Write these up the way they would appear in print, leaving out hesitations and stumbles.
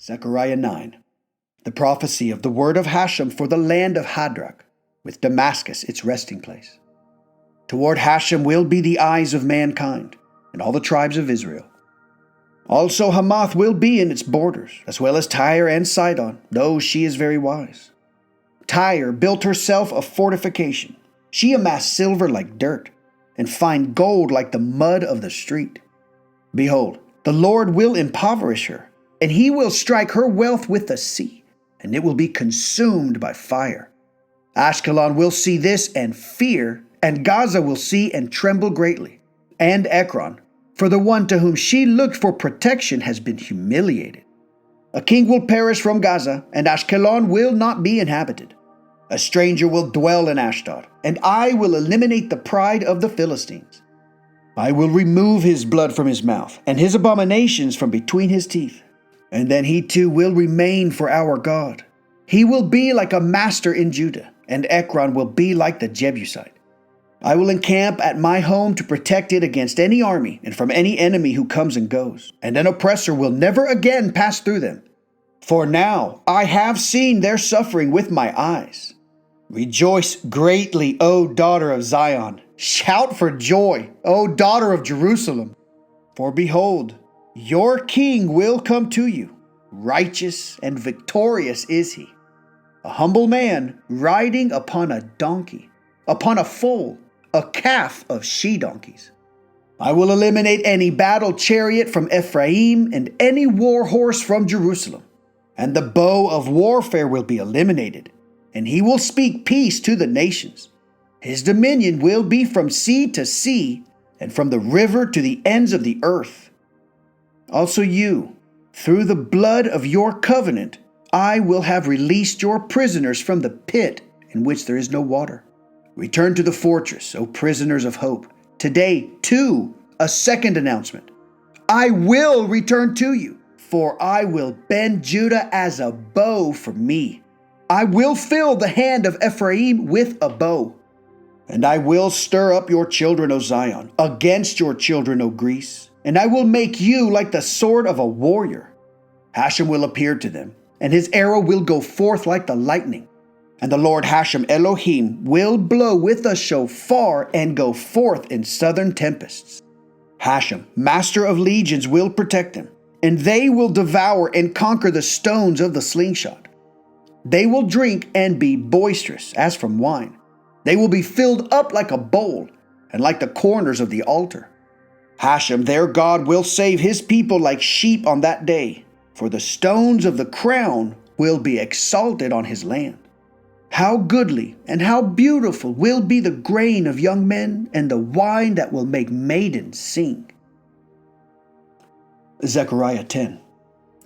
Zechariah 9. The prophecy of the word of Hashem for the land of Hadrach, with Damascus its resting place. Toward Hashem will be the eyes of mankind, and all the tribes of Israel. Also Hamath will be in its borders, as well as Tyre and Sidon, though she is very wise. Tyre built herself a fortification. She amassed silver like dirt, and fine gold like the mud of the street. Behold, the Lord will impoverish her, and he will strike her wealth with the sea, and it will be consumed by fire. Ashkelon will see this and fear, and Gaza will see and tremble greatly, and Ekron, for the one to whom she looked for protection has been humiliated. A king will perish from Gaza, and Ashkelon will not be inhabited. A stranger will dwell in Ashdod, and I will eliminate the pride of the Philistines. I will remove his blood from his mouth, and his abominations from between his teeth. And then he too will remain for our God. He will be like a master in Judah, and Ekron will be like the Jebusite. I will encamp at my home to protect it against any army and from any enemy who comes and goes, and an oppressor will never again pass through them. For now I have seen their suffering with my eyes. Rejoice greatly, O daughter of Zion. Shout for joy, O daughter of Jerusalem. For behold, your king will come to you. Righteous and victorious is he, a humble man riding upon a donkey, upon a foal, a calf of she-donkeys. I will eliminate any battle chariot from Ephraim and any war horse from Jerusalem, and the bow of warfare will be eliminated, and he will speak peace to the nations. His dominion will be from sea to sea, and from the river to the ends of the earth. Also you, through the blood of your covenant, I will have released your prisoners from the pit in which there is no water. Return to the fortress, O prisoners of hope. Today, too, a second announcement. I will return to you, for I will bend Judah as a bow for me. I will fill the hand of Ephraim with a bow. And I will stir up your children, O Zion, against your children, O Greece. And I will make you like the sword of a warrior. Hashem will appear to them, and his arrow will go forth like the lightning. And the Lord Hashem Elohim will blow with a shofar and go forth in southern tempests. Hashem, master of legions, will protect them, and they will devour and conquer the stones of the slingshot. They will drink and be boisterous as from wine. They will be filled up like a bowl, and like the corners of the altar. Hashem, their God, will save his people like sheep on that day, for the stones of the crown will be exalted on his land. How goodly and how beautiful will be the grain of young men, and the wine that will make maidens sing. Zechariah 10.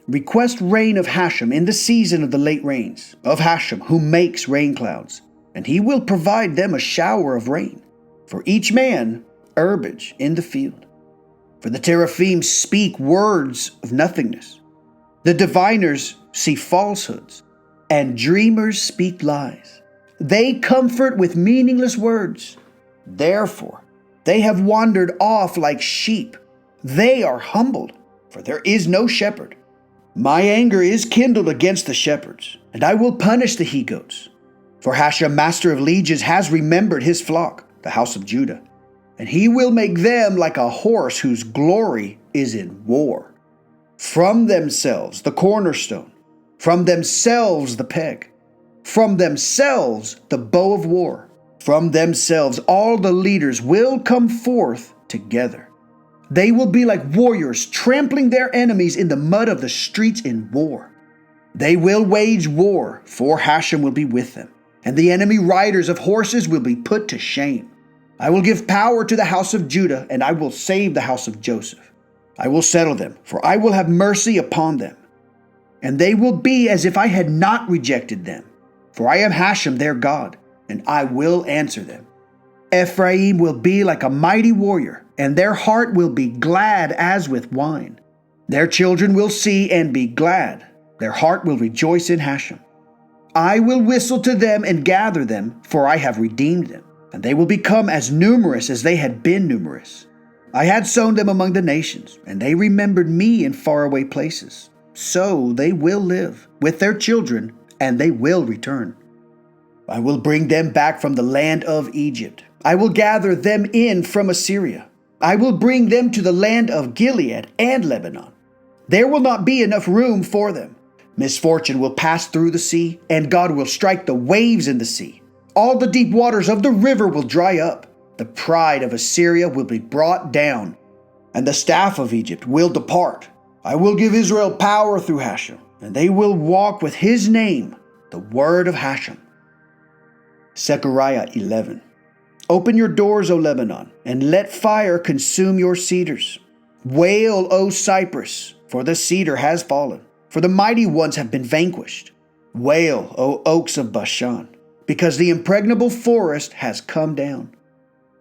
Request rain of Hashem in the season of the late rains, of Hashem who makes rain clouds, and he will provide them a shower of rain, for each man herbage in the field. For the teraphim speak words of nothingness. The diviners see falsehoods, and dreamers speak lies. They comfort with meaningless words. Therefore, they have wandered off like sheep. They are humbled, for there is no shepherd. My anger is kindled against the shepherds, and I will punish the he-goats. For Hashem, master of legions, has remembered his flock, the house of Judah, and he will make them like a horse whose glory is in war. From themselves the cornerstone, from themselves the peg, from themselves the bow of war, from themselves all the leaders will come forth together. They will be like warriors trampling their enemies in the mud of the streets in war. They will wage war, for Hashem will be with them, and the enemy riders of horses will be put to shame. I will give power to the house of Judah, and I will save the house of Joseph. I will settle them, for I will have mercy upon them. And they will be as if I had not rejected them, for I am Hashem their God, and I will answer them. Ephraim will be like a mighty warrior, and their heart will be glad as with wine. Their children will see and be glad. Their heart will rejoice in Hashem. I will whistle to them and gather them, for I have redeemed them, and they will become as numerous as they had been numerous. I had sown them among the nations, and they remembered me in faraway places. so they will live with their children, and they will return. I will bring them back from the land of Egypt. I will gather them in from Assyria. I will bring them to the land of Gilead and Lebanon. There will not be enough room for them. Misfortune will pass through the sea, and God will strike the waves in the sea. All the deep waters of the river will dry up. The pride of Assyria will be brought down, and the staff of Egypt will depart. I will give Israel power through Hashem, and they will walk with his name, the word of Hashem. Zechariah 11. Open your doors, O Lebanon, and let fire consume your cedars. Wail, O Cyprus, for the cedar has fallen, for the mighty ones have been vanquished. Wail, O oaks of Bashan, because the impregnable forest has come down.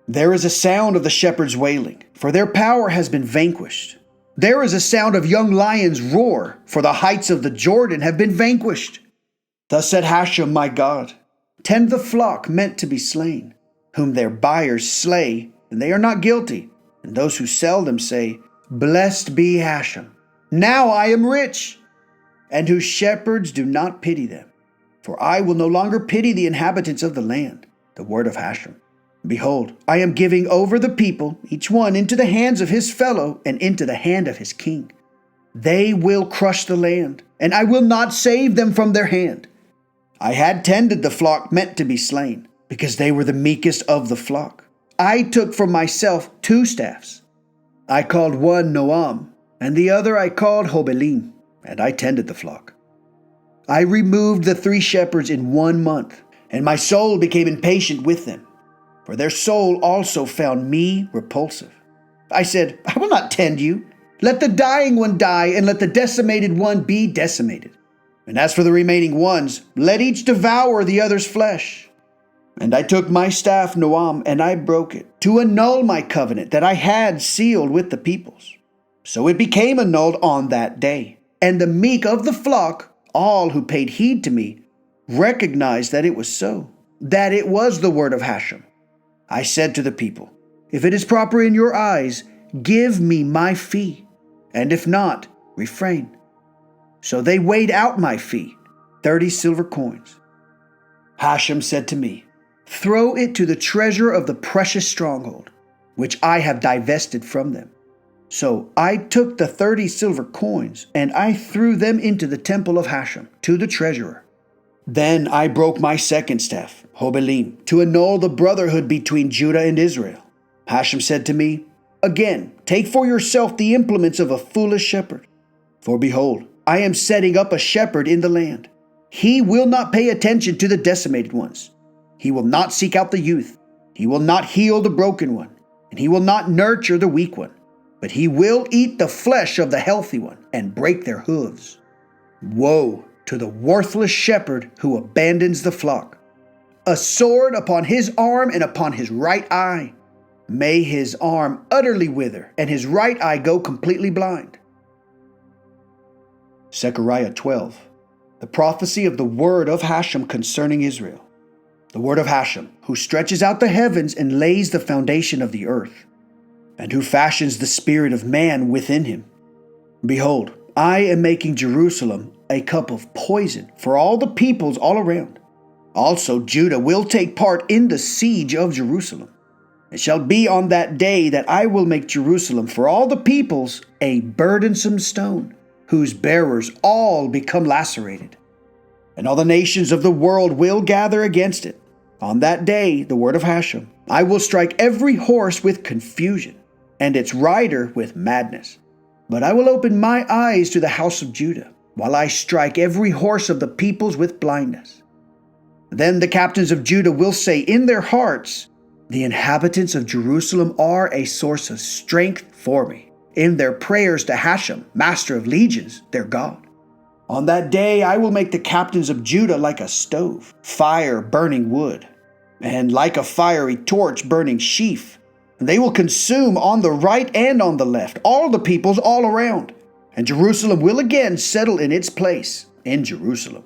There is a sound of the shepherds wailing, for their power has been vanquished. There is a sound of young lions roar, for the heights of the Jordan have been vanquished. Thus said Hashem, my God, tend the flock meant to be slain, whom their buyers slay, and they are not guilty. And those who sell them say, Blessed be Hashem. Now I am rich. And whose shepherds do not pity them. For I will no longer pity the inhabitants of the land, the word of Hashem. Behold, I am giving over the people, each one into the hands of his fellow and into the hand of his king. They will crush the land, and I will not save them from their hand. I had tended the flock meant to be slain, because they were the meekest of the flock. I took for myself 2 staffs. I called one Noam, and the other I called Hobelim, and I tended the flock. I removed the 3 shepherds in 1 month, and my soul became impatient with them, for their soul also found me repulsive. I said, I will not tend you. Let the dying one die, and let the decimated one be decimated. And as for the remaining ones, let each devour the other's flesh. And I took my staff Noam, and I broke it, to annul my covenant that I had sealed with the peoples. So it became annulled on that day. And the meek of the flock, all who paid heed to me, recognized that it was so, that it was the word of Hashem. I said to the people, If it is proper in your eyes, give me my fee, and if not, refrain. So they weighed out my fee, 30 silver coins. Hashem said to me, Throw it to the treasure of the precious stronghold, which I have divested from them. So I took the 30 silver coins, and I threw them into the temple of Hashem, to the treasurer. Then I broke my second staff, Hobelim, to annul the brotherhood between Judah and Israel. Hashem said to me, Again, take for yourself the implements of a foolish shepherd. For behold, I am setting up a shepherd in the land. He will not pay attention to the decimated ones. He will not seek out the youth. He will not heal the broken one, and he will not nurture the weak one. But he will eat the flesh of the healthy one and break their hooves. Woe to the worthless shepherd who abandons the flock. A sword upon his arm and upon his right eye. May his arm utterly wither and his right eye go completely blind. Zechariah 12. The prophecy of the word of Hashem concerning Israel. The word of Hashem, who stretches out the heavens and lays the foundation of the earth, and who fashions the spirit of man within him. Behold, I am making Jerusalem a cup of poison for all the peoples all around. Also Judah will take part in the siege of Jerusalem. It shall be on that day that I will make Jerusalem for all the peoples a burdensome stone, whose bearers all become lacerated. And all the nations of the world will gather against it. On that day, the word of Hashem, I will strike every horse with confusion, and its rider with madness. But I will open my eyes to the house of Judah, while I strike every horse of the peoples with blindness. Then the captains of Judah will say in their hearts, The inhabitants of Jerusalem are a source of strength for me, in their prayers to Hashem, master of legions, their God. On that day I will make the captains of Judah like a stove, fire burning wood, and like a fiery torch burning sheaf. And they will consume on the right and on the left all the peoples all around. And Jerusalem will again settle in its place in Jerusalem.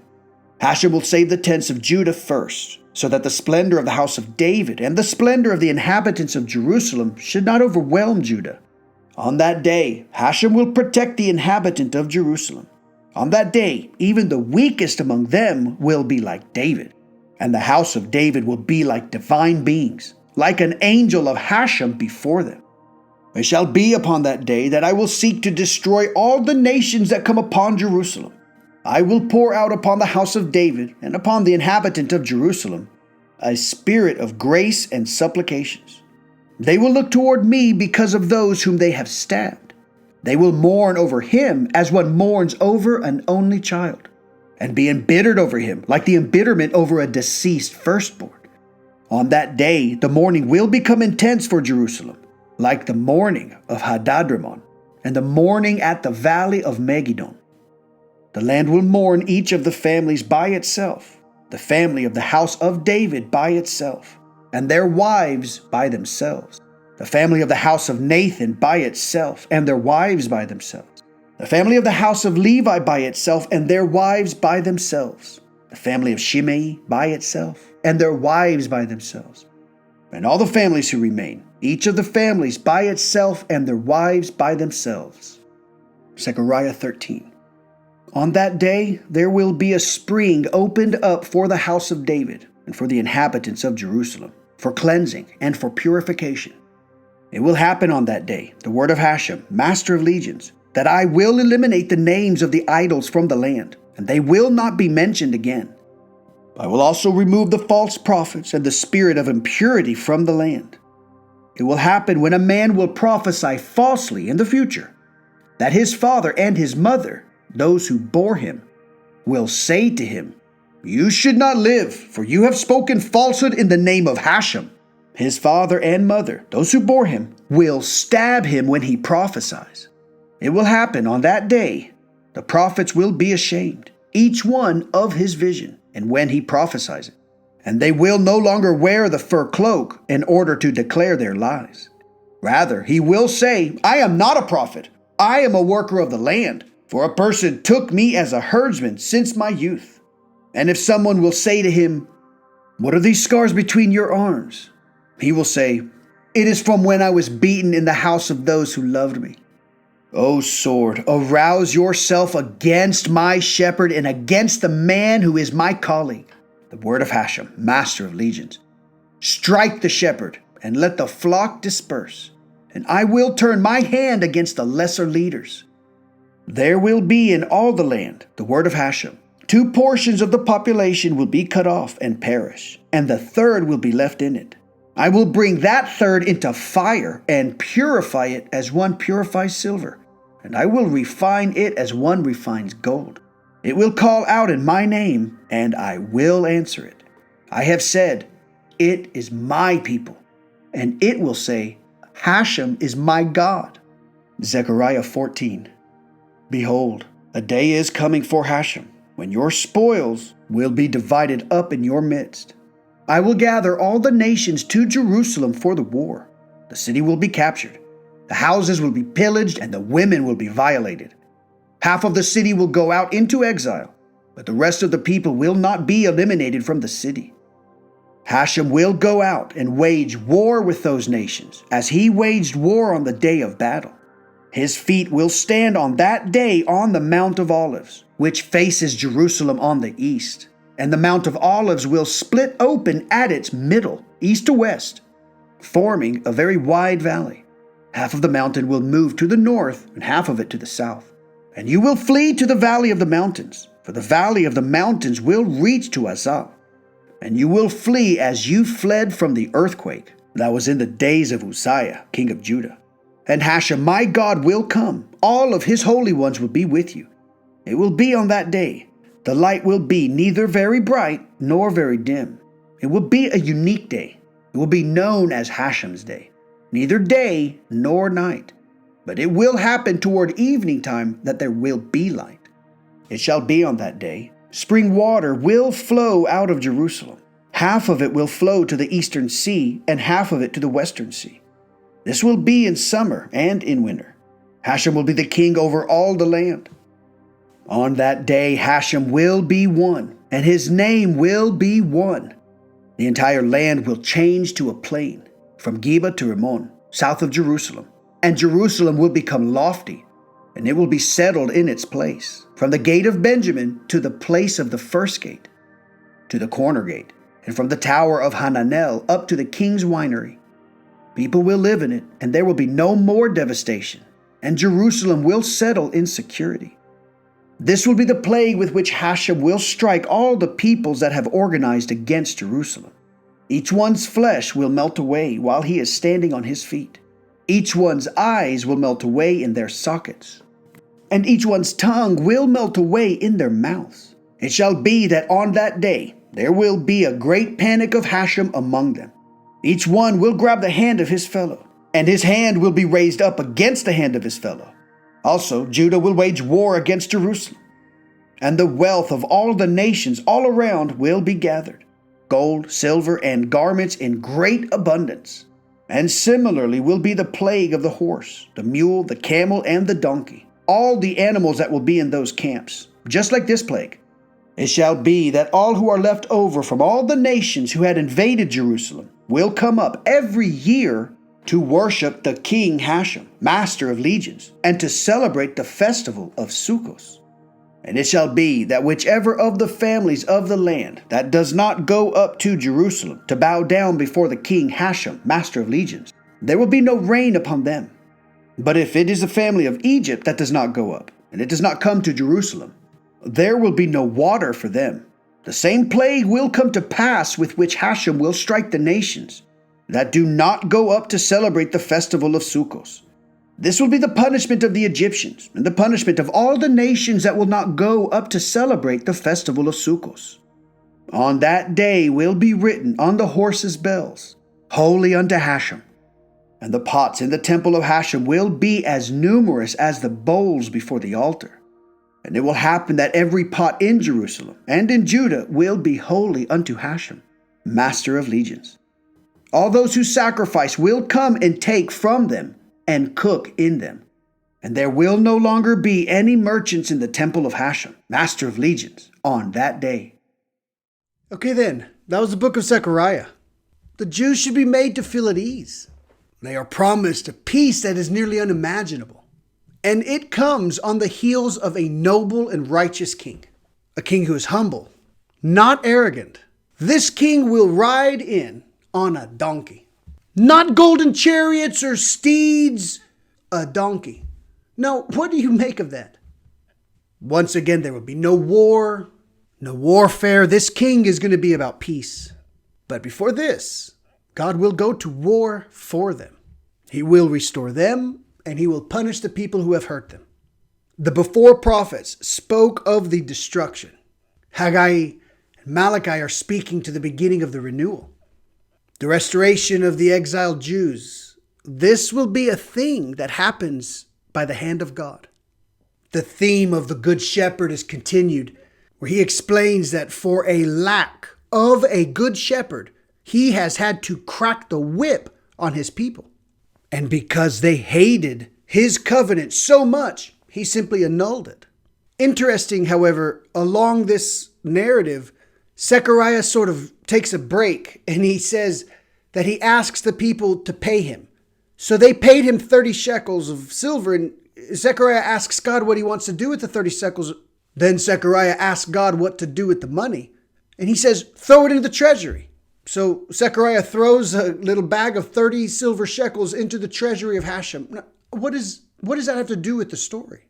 Hashem will save the tents of Judah first, so that the splendor of the house of David and the splendor of the inhabitants of Jerusalem should not overwhelm Judah. On that day, Hashem will protect the inhabitant of Jerusalem. On that day, even the weakest among them will be like David, and the house of David will be like divine beings, like an angel of Hashem before them. It shall be upon that day that I will seek to destroy all the nations that come upon Jerusalem. I will pour out upon the house of David and upon the inhabitant of Jerusalem a spirit of grace and supplications. They will look toward me because of those whom they have stabbed. They will mourn over him as one mourns over an only child, and be embittered over him like the embitterment over a deceased firstborn. On that day the mourning will become intense for Jerusalem, like the mourning of Hadadrimmon and the mourning at the valley of Megiddon. The land will mourn each of the families by itself, the family of the house of David by itself, and their wives by themselves, the family of the house of Nathan by itself, and their wives by themselves, the family of the house of Levi by itself, and their wives by themselves, the family of Shimei by itself, and their wives by themselves, and all the families who remain, each of the families by itself, and their wives by themselves. Zechariah 13. On that day there will be a spring opened up for the house of David and for the inhabitants of Jerusalem, for cleansing and for purification. It will happen on that day, the word of Hashem, master of legions, that I will eliminate the names of the idols from the land, and they will not be mentioned again. I will also remove the false prophets and the spirit of impurity from the land. It will happen when a man will prophesy falsely in the future, that his father and his mother, those who bore him, will say to him, "You should not live, for you have spoken falsehood in the name of Hashem." His father and mother, those who bore him, will stab him when he prophesies. It will happen on that day. The prophets will be ashamed, each one of his vision, and when he prophesies it. And they will no longer wear the fur cloak in order to declare their lies. Rather, he will say, "I am not a prophet. I am a worker of the land, for a person took me as a herdsman since my youth." And if someone will say to him, "What are these scars between your arms?" he will say, "It is from when I was beaten in the house of those who loved me." O sword, arouse yourself against my shepherd and against the man who is my colleague, the word of Hashem, master of legions. Strike the shepherd and let the flock disperse, and I will turn my hand against the lesser leaders. There will be in all the land, the word of Hashem, 2 portions of the population will be cut off and perish, and the third will be left in it. I will bring that third into fire and purify it as one purifies silver, and I will refine it as one refines gold. It will call out in my name, and I will answer it. I have said, "It is my people," and it will say, "Hashem is my God." Zechariah 14. Behold, a day is coming for Hashem, when your spoils will be divided up in your midst. I will gather all the nations to Jerusalem for the war. The city will be captured. The houses will be pillaged, and the women will be violated. Half of the city will go out into exile, but the rest of the people will not be eliminated from the city. Hashem will go out and wage war with those nations, as he waged war on the day of battle. His feet will stand on that day on the Mount of Olives, which faces Jerusalem on the east. And the Mount of Olives will split open at its middle, east to west, forming a very wide valley. Half of the mountain will move to the north and half of it to the south. And you will flee to the valley of the mountains, for the valley of the mountains will reach to Azal. And you will flee as you fled from the earthquake that was in the days of Uzziah, king of Judah. And Hashem, my God, will come. All of his holy ones will be with you. It will be on that day. The light will be neither very bright nor very dim. It will be a unique day. It will be known as Hashem's day, neither day nor night. But it will happen toward evening time that there will be light. It shall be on that day, spring water will flow out of Jerusalem. Half of it will flow to the eastern sea, and half of it to the western sea. This will be in summer and in winter. Hashem will be the king over all the land. On that day Hashem will be one, and his name will be one. The entire land will change to a plain, from Geba to Rimmon, south of Jerusalem, and Jerusalem will become lofty, and it will be settled in its place, from the gate of Benjamin to the place of the first gate, to the corner gate, and from the tower of Hananel up to the king's winery. People will live in it, and there will be no more devastation, and Jerusalem will settle in security. This will be the plague with which Hashem will strike all the peoples that have organized against Jerusalem. Each one's flesh will melt away while he is standing on his feet. Each one's eyes will melt away in their sockets, and each one's tongue will melt away in their mouths. It shall be that on that day there will be a great panic of Hashem among them. Each one will grab the hand of his fellow, and his hand will be raised up against the hand of his fellow. Also, Judah will wage war against Jerusalem, and the wealth of all the nations all around will be gathered, gold, silver, and garments in great abundance. And similarly will be the plague of the horse, the mule, the camel, and the donkey, all the animals that will be in those camps, just like this plague. It shall be that all who are left over from all the nations who had invaded Jerusalem will come up every year to worship the king Hashem, master of legions, and to celebrate the festival of Sukkot. And it shall be that whichever of the families of the land that does not go up to Jerusalem to bow down before the king Hashem, master of legions, there will be no rain upon them. But if it is the family of Egypt that does not go up, and it does not come to Jerusalem, there will be no water for them. The same plague will come to pass with which Hashem will strike the nations that do not go up to celebrate the festival of Sukkot. This will be the punishment of the Egyptians, and the punishment of all the nations that will not go up to celebrate the festival of Sukkot. On that day will be written on the horses' bells, Holy unto Hashem. And the pots in the temple of Hashem will be as numerous as the bowls before the altar. And it will happen that every pot in Jerusalem and in Judah will be holy unto Hashem, master of legions. All those who sacrifice will come and take from them and cook in them. And there will no longer be any merchants in the temple of Hashem, master of legions, on that day. Okay then, that was the book of Zechariah. The Jews should be made to feel at ease. They are promised a peace that is nearly unimaginable. And it comes on the heels of a noble and righteous king. A king who is humble, not arrogant. This king will ride in on a donkey. Not golden chariots or steeds, a donkey. Now, what do you make of that? Once again, there will be no war, no warfare. This king is going to be about peace. But before this, God will go to war for them. He will restore them, and he will punish the people who have hurt them. The before prophets spoke of the destruction. Haggai and Malachi are speaking to the beginning of the renewal. The restoration of the exiled Jews. This will be a thing that happens by the hand of God. The theme of the Good Shepherd is continued, where he explains that for a lack of a good shepherd, he has had to crack the whip on his people. And because they hated his covenant so much, he simply annulled it. Interesting, however, along this narrative, Zechariah sort of takes a break and he says that he asks the people to pay him. So they paid him 30 shekels of silver, and Zechariah asks God what he wants to do with the 30 shekels. Then Zechariah asks God what to do with the money, and he says, throw it into the treasury. So Zechariah throws a little bag of 30 silver shekels into the treasury of Hashem. Now, what does that have to do with the story?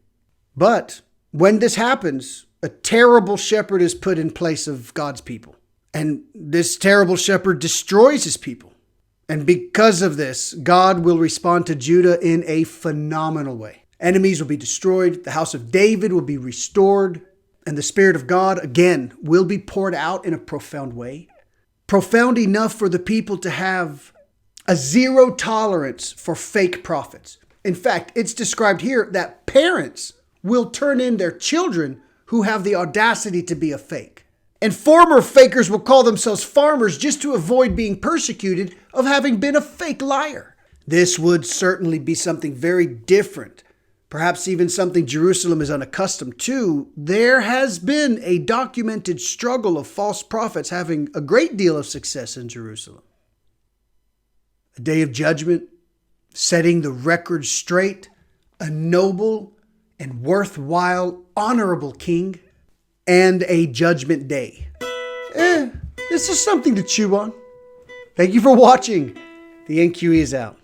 But when this happens, a terrible shepherd is put in place of God's people. And this terrible shepherd destroys his people. And because of this, God will respond to Judah in a phenomenal way. Enemies will be destroyed. The house of David will be restored. And the Spirit of God, again, will be poured out in a profound way. Profound enough for the people to have a zero tolerance for fake prophets. In fact, it's described here that parents will turn in their children who have the audacity to be a fake. And former fakers will call themselves farmers just to avoid being persecuted of having been a fake liar. This would certainly be something very different, perhaps even something Jerusalem is unaccustomed to. There has been a documented struggle of false prophets having a great deal of success in Jerusalem. A day of judgment, setting the record straight, a noble and worthwhile, honorable king, and a judgment day. This is something to chew on. Thank you for watching. The NQE is out.